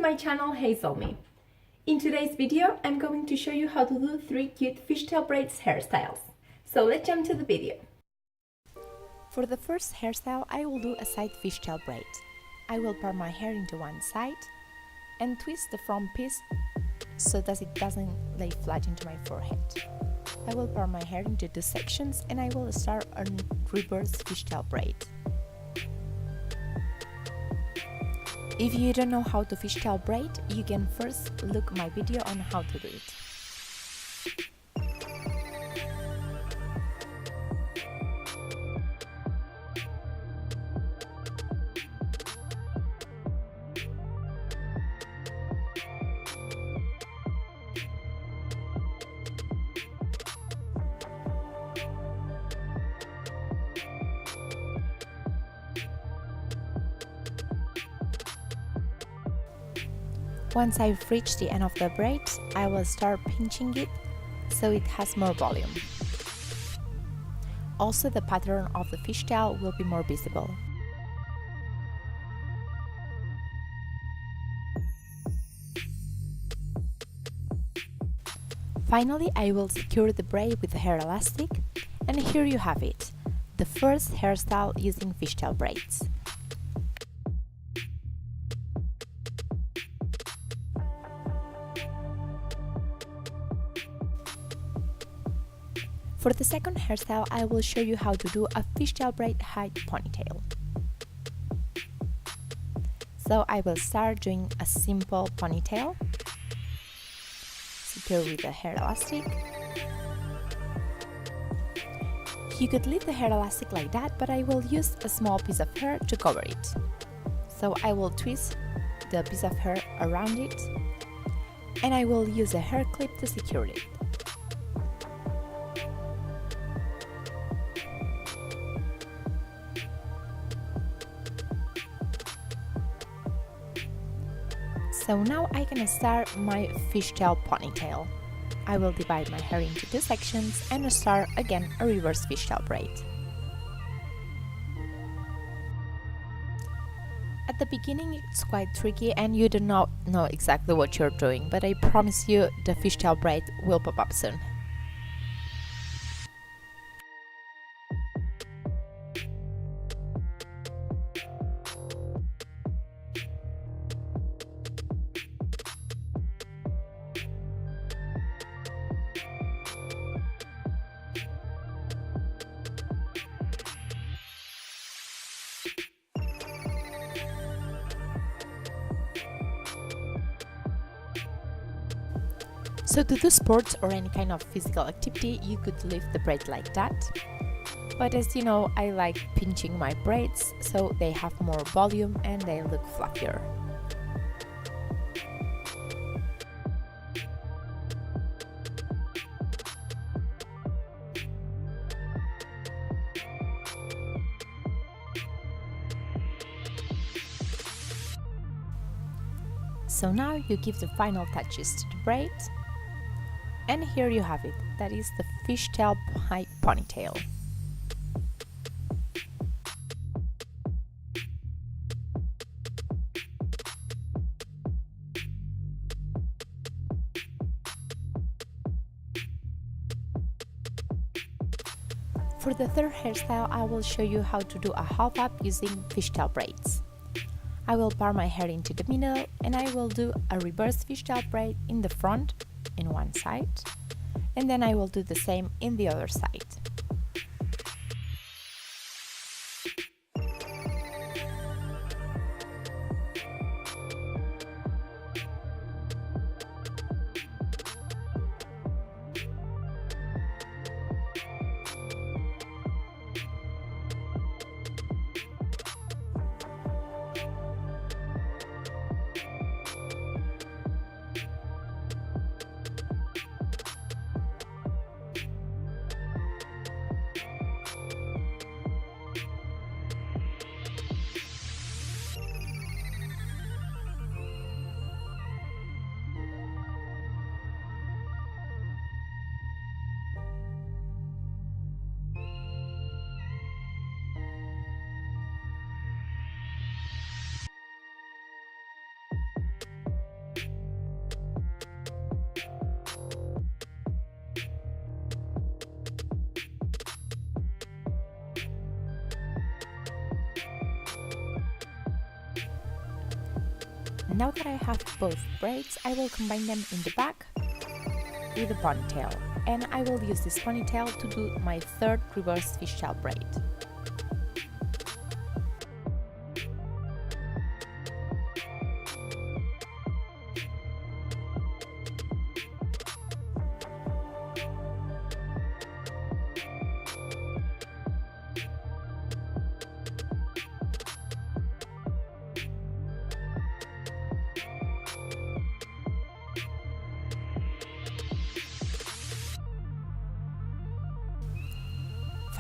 to my channel Hazel Me. In today's video, I'm going to show you how to do 3 cute fishtail braids hairstyles. So let's jump to the video. For the first hairstyle, I will do a side fishtail braid. I will part my hair into one side and twist the front piece so that it doesn't lay flat into my forehead. I will part my hair into 2 sections and I will start a reverse fishtail braid. If you don't know how to fishtail braid, you can first look my video on how to do it. Once I've reached the end of the braid, I will start pinching it so it has more volume. Also, the pattern of the fishtail will be more visible. Finally, I will secure the braid with the hair elastic, and here you have it, the first hairstyle using fishtail braids. For the second hairstyle, I will show you how to do a fishtail braid high ponytail. So I will start doing a simple ponytail, secure with the hair elastic. You could leave the hair elastic like that, but I will use a small piece of hair to cover it. So I will twist the piece of hair around it, and I will use a hair clip to secure it. So now I can start my fishtail ponytail. I will divide my hair into 2 sections and start again a reverse fishtail braid. At the beginning it's quite tricky and you do not know exactly what you're doing, but I promise you the fishtail braid will pop up soon. So to do sports or any kind of physical activity, you could leave the braid like that. But as you know, I like pinching my braids so they have more volume and they look fluffier. So now you give the final touches to the braid. And here you have it, that is the fishtail high ponytail. For the third hairstyle, I will show you how to do a half up using fishtail braids. I will part my hair into the middle and I will do a reverse fishtail braid in the front in one side, and then I will do the same in the other side. Now that I have both braids, I will combine them in the back with a ponytail, and I will use this ponytail to do my third reverse fishtail braid.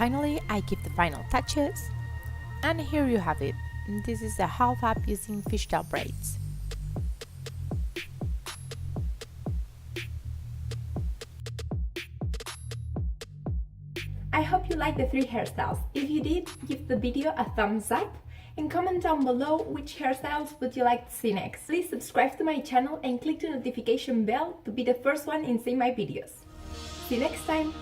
Finally, I give the final touches, and here you have it. This is a half up using fishtail braids. I hope you liked the 3 hairstyles. If you did, give the video a thumbs up and comment down below which hairstyles would you like to see next. Please subscribe to my channel and click the notification bell to be the first one in seeing my videos. See you next time!